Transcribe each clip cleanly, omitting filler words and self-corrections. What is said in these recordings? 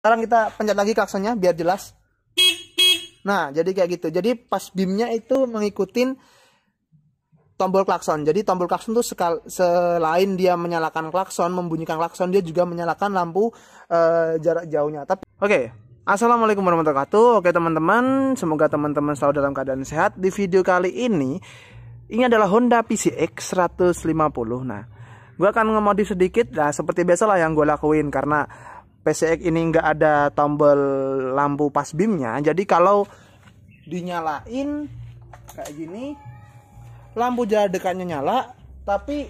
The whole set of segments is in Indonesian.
Sekarang kita pencet lagi klaksonnya biar jelas. Nah, jadi kayak gitu. Jadi pas beamnya itu mengikutin tombol klakson. Jadi tombol klakson tuh selain dia menyalakan klakson, membunyikan klakson, dia juga menyalakan lampu jarak jauhnya. Tapi oke. Assalamualaikum warahmatullahi wabarakatuh. Oke teman-teman, semoga teman-teman selalu dalam keadaan sehat. Di video kali ini adalah Honda PCX 150. Nah, gue akan ngemodif sedikit. Nah, seperti biasa lah yang gue lakuin, karena PCX ini nggak ada tombol lampu pas beamnya. Jadi kalau dinyalain kayak gini, lampu jarak dekatnya nyala, tapi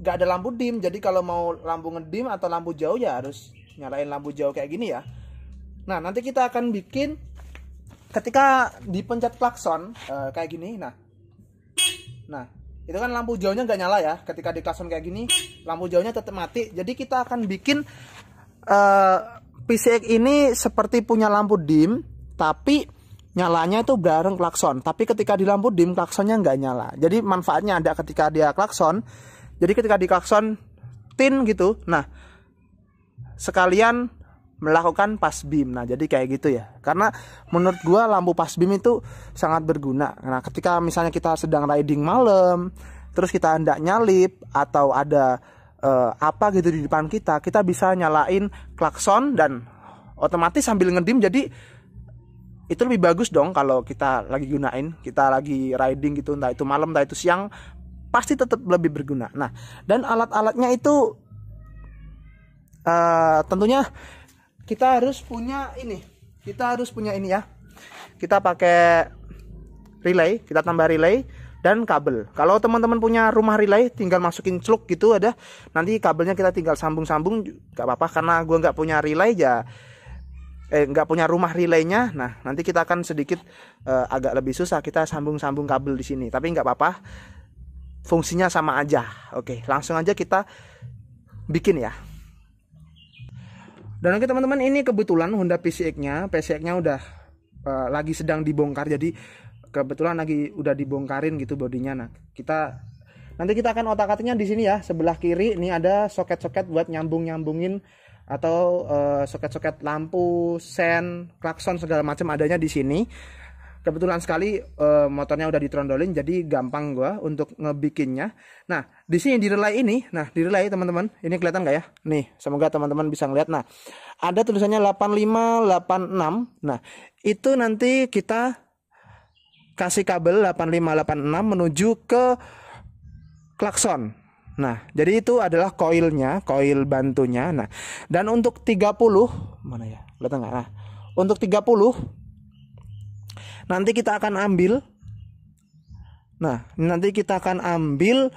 nggak ada lampu dim. Jadi kalau mau lampu ngedim atau lampu jauh ya harus nyalain lampu jauh kayak gini ya. Nah, nanti kita akan bikin ketika dipencet klakson kayak gini. Nah, itu kan lampu jauhnya nggak nyala ya. Ketika di klakson kayak gini, lampu jauhnya tetap mati. Jadi kita akan bikin PCX ini seperti punya lampu dim, tapi nyalanya itu bareng klakson. Tapi ketika di lampu dim, klaksonnya nggak nyala. Jadi manfaatnya ada ketika dia klakson. Jadi ketika di klakson tin gitu, nah sekalian melakukan pas beam. Nah, jadi kayak gitu ya. Karena menurut gua lampu pas beam itu sangat berguna. Nah, ketika misalnya kita sedang riding malam, terus kita hendak nyalip atau ada apa gitu di depan kita, kita bisa nyalain klakson dan otomatis sambil ngedim. Jadi itu lebih bagus dong kalau kita lagi gunain, kita lagi riding gitu, entah itu malam, entah itu siang, pasti tetap lebih berguna. Nah, dan alat-alatnya itu tentunya kita harus punya ini. Kita harus punya ini ya. Kita pakai relay, kita tambah relay dan kabel. Kalau teman-teman punya rumah relay, tinggal masukin celuk gitu ada. Nanti kabelnya kita tinggal sambung-sambung, gak apa-apa. Karena gue nggak punya relay ya, nggak punya rumah relaynya. Nah, nanti kita akan sedikit agak lebih susah, kita sambung-sambung kabel di sini. Tapi nggak apa-apa, fungsinya sama aja. Oke, langsung aja kita bikin ya. Dan oke teman-teman, ini kebetulan Honda PCX-nya udah lagi sedang dibongkar. Jadi kebetulan udah dibongkarin gitu bodinya. Nah, nanti kita akan otak-atiknya di sini ya. Sebelah kiri ini ada soket-soket buat nyambungin atau soket-soket lampu, sen, klakson segala macam adanya di sini. Kebetulan sekali motornya udah ditrondolin, jadi gampang gua untuk ngebikinnya. Nah, di sini di relay ini, di relay teman-teman, ini kelihatan nggak ya? Nih, semoga teman-teman bisa ngeliat. Nah, ada tulisannya 8586. Nah, itu nanti kita kasih kabel 8586 menuju ke klakson. Nah, jadi itu adalah koilnya, koil bantunya. Nah, dan untuk 30, mana ya? Kelihatan nggak? Nah, untuk 30 nanti kita akan ambil. Nah, nanti kita akan ambil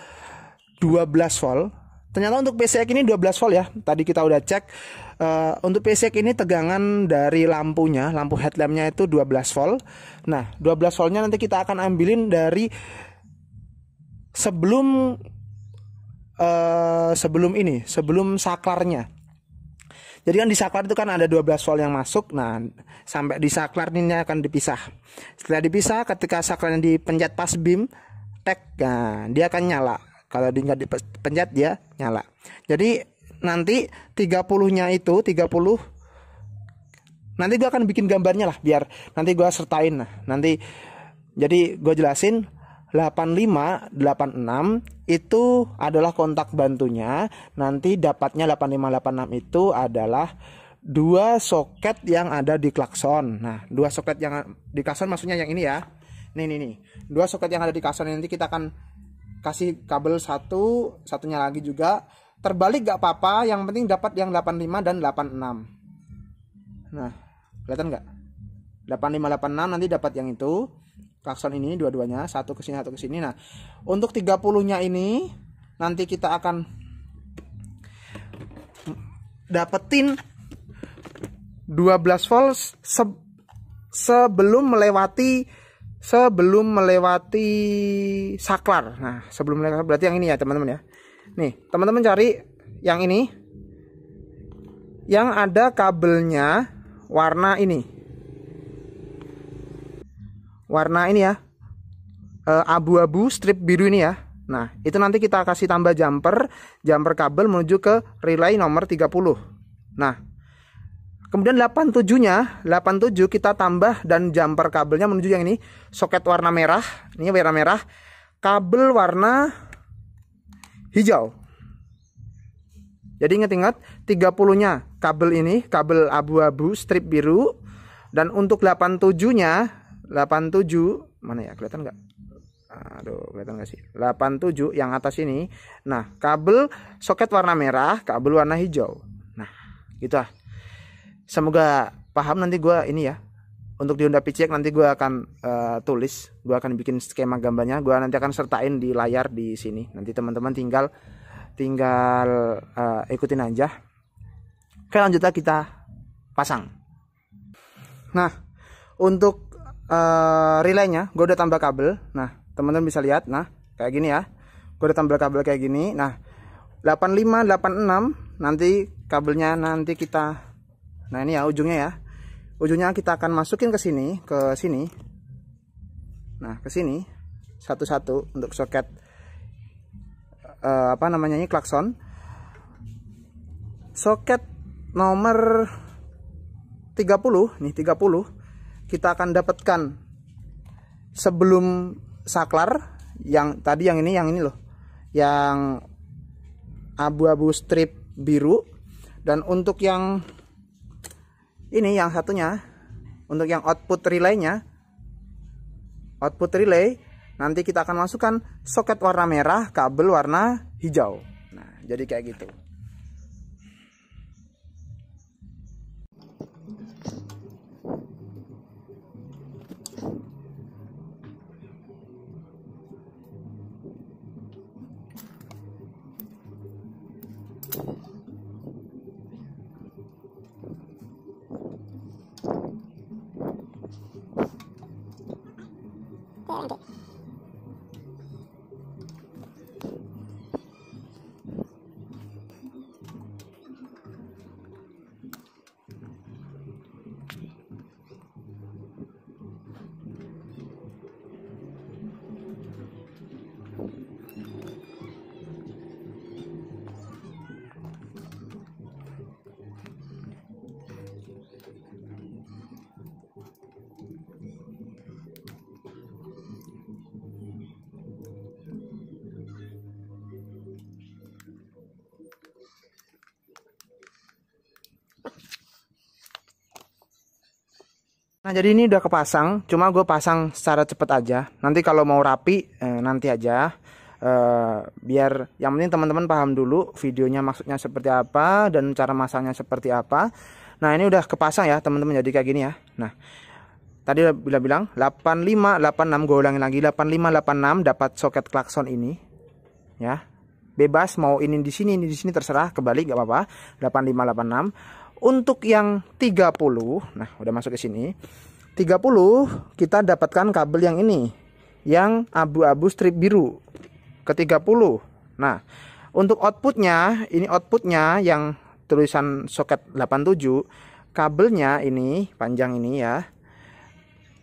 12 volt. Ternyata untuk PCX ini 12 volt ya. Tadi kita udah cek. Untuk PCX ini tegangan dari lampunya, lampu headlampnya itu 12 volt. Nah, 12 voltnya nanti kita akan ambilin dari sebelum saklarnya. Jadi kan di saklar itu kan ada 12 volt yang masuk. Nah, sampai di saklar ini akan dipisah. Setelah dipisah, ketika saklarnya dipencet pas beam, nah, dia akan nyala. Kalau dia nggak dipencet, dia nyala. Jadi nanti 30-nya itu 30. Nanti gue akan bikin gambarnya lah, biar nanti gue sertain. Nah, nanti jadi gue jelasin. 8586 itu adalah kontak bantunya. Nanti dapatnya 8586 itu adalah dua soket yang ada di klakson. Nah, dua soket yang di klakson maksudnya yang ini ya. Nih. Dua soket yang ada di klakson, nanti kita akan kasih kabel satunya lagi juga. Terbalik gak apa-apa, yang penting dapat yang 85 dan 86. Nah, kelihatan nggak? 8586 nanti dapat yang itu. Klakson ini dua-duanya, satu ke sini, satu ke sini. Nah, untuk 30-nya ini nanti kita akan dapetin 12 volt sebelum melewati saklar. Nah, sebelum melewati berarti yang ini ya, teman-teman ya. Nih, teman-teman cari yang ini. Yang ada kabelnya warna ini. Warna ini ya, abu-abu strip biru ini ya. Nah, itu nanti kita kasih tambah jumper kabel menuju ke relay nomor 30. Nah, Kemudian 87 kita tambah dan jumper kabelnya menuju yang ini, soket warna merah. Ini warna merah, kabel warna hijau. Jadi ingat-ingat 30-nya kabel ini, kabel abu-abu strip biru. Dan untuk 87-nya, 87 mana ya, kelihatan nggak? Aduh, kelihatan nggak sih? 87 yang atas ini. Nah, kabel soket warna merah, kabel warna hijau. Nah, gitu lah. Semoga paham. Nanti gue ini ya, untuk di Honda PCX nanti gue akan tulis, gue akan bikin skema gambarnya, gue nanti akan sertain di layar di sini. Nanti teman-teman tinggal ikutin aja. Oke, lanjutlah kita pasang. Nah, untuk relaynya gue udah tambah kabel. Nah, teman-teman bisa lihat, nah kayak gini ya, gue udah tambah kabel kayak gini. Nah, 85 86 nanti kabelnya nanti kita, nah ini ya ujungnya ya, ujungnya kita akan masukin ke sini, nah ke sini satu-satu untuk soket apa namanya ini, klakson. Soket nomor 30 nih, 30 kita akan dapatkan sebelum saklar yang tadi, yang ini loh, yang abu-abu strip biru. Dan untuk yang ini, yang satunya, untuk yang output relaynya, output relay nanti kita akan masukkan soket warna merah, kabel warna hijau. Nah, jadi kayak gitu. Nah, jadi ini udah kepasang, cuma gue pasang secara cepet aja. Nanti kalau mau rapi nanti aja. Biar yang penting teman-teman paham dulu videonya maksudnya seperti apa dan cara masangnya seperti apa. Nah, ini udah kepasang ya teman-teman, jadi kayak gini ya. Nah, tadi udah bilang 8586, gue ulangin lagi, 8586 dapat soket klakson ini ya. Bebas mau ini di sini terserah, kebalik gak apa-apa. 8586. Untuk yang 30, nah udah masuk ke sini. 30 kita dapatkan kabel yang ini, yang abu-abu strip biru ke 30. Nah, untuk outputnya, ini outputnya yang tulisan soket 87, kabelnya ini panjang ini ya.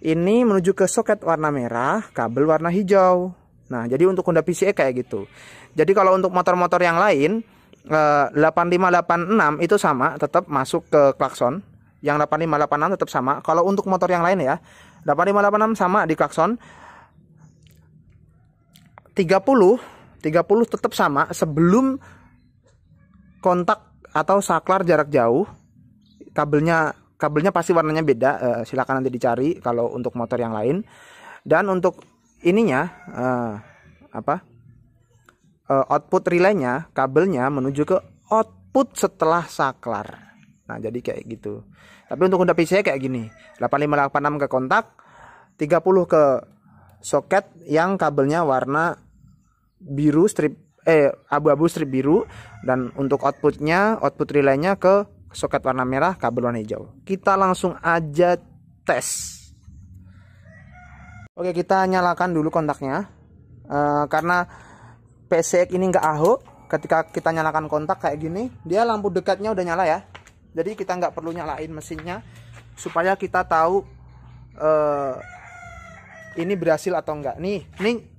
Ini menuju ke soket warna merah, kabel warna hijau. Nah, jadi untuk Honda PCX kayak gitu. Jadi kalau untuk motor-motor yang lain 8586 itu sama, tetap masuk ke klakson. Yang 8586 tetap sama. Kalau untuk motor yang lain ya, 8586 sama di klakson. 30 tetap sama sebelum kontak atau saklar jarak jauh. Kabelnya pasti warnanya beda, silakan nanti dicari kalau untuk motor yang lain. Dan untuk ininya output relaynya, kabelnya menuju ke output setelah saklar. Nah, jadi kayak gitu. Tapi untuk Honda PCX kayak gini, 8586 ke kontak, 30 ke soket yang kabelnya warna biru strip abu-abu strip biru, dan untuk output relaynya ke soket warna merah, kabel warna hijau. Kita langsung aja tes. Oke, kita nyalakan dulu kontaknya. Karena PCX ini nggak ahok, ketika kita nyalakan kontak kayak gini, dia lampu dekatnya udah nyala ya. Jadi kita nggak perlu nyalain mesinnya, supaya kita tahu ini berhasil atau enggak. Nih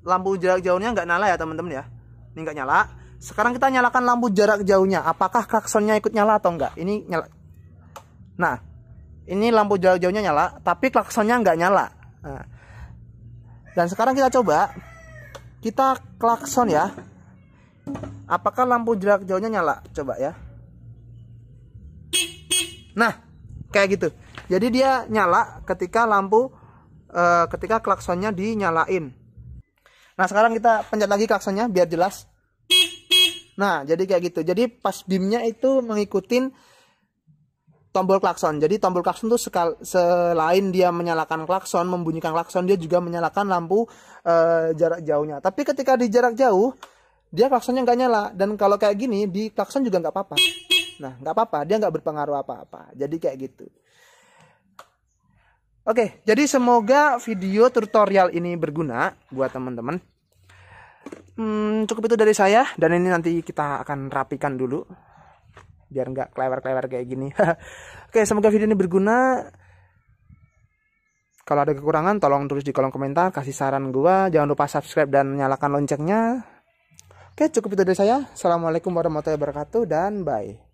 lampu jarak jauhnya nggak nyala ya teman-teman ya. Ini nggak nyala. Sekarang kita nyalakan lampu jarak jauhnya, apakah klaksonnya ikut nyala atau enggak? Ini nyala. Nah, ini lampu jarak jauhnya nyala, tapi klaksonnya nggak nyala. Nah, dan sekarang kita coba, kita klakson ya. Apakah lampu jarak jauhnya nyala? Coba ya. Nah, kayak gitu. Jadi dia nyala ketika ketika klaksonnya dinyalain. Nah, sekarang kita pencet lagi klaksonnya biar jelas. Nah, jadi kayak gitu. Jadi pas BIM-nya itu mengikutin tombol klakson. Jadi tombol klakson tuh selain dia menyalakan klakson, membunyikan klakson, dia juga menyalakan lampu jarak jauhnya. Tapi ketika di jarak jauh, dia klaksonnya nggak nyala. Dan kalau kayak gini, di klakson juga nggak apa-apa. Nah, nggak apa-apa, dia nggak berpengaruh apa-apa. Jadi kayak gitu. Oke, jadi semoga video tutorial ini berguna buat teman-teman. Cukup itu dari saya, dan ini nanti kita akan rapikan dulu biar nggak klewer-klewer kayak gini. Oke, semoga video ini berguna. Kalau ada kekurangan tolong tulis di kolom komentar, kasih saran gua, jangan lupa subscribe dan nyalakan loncengnya. Oke, cukup itu dari saya. Assalamualaikum warahmatullahi wabarakatuh dan bye.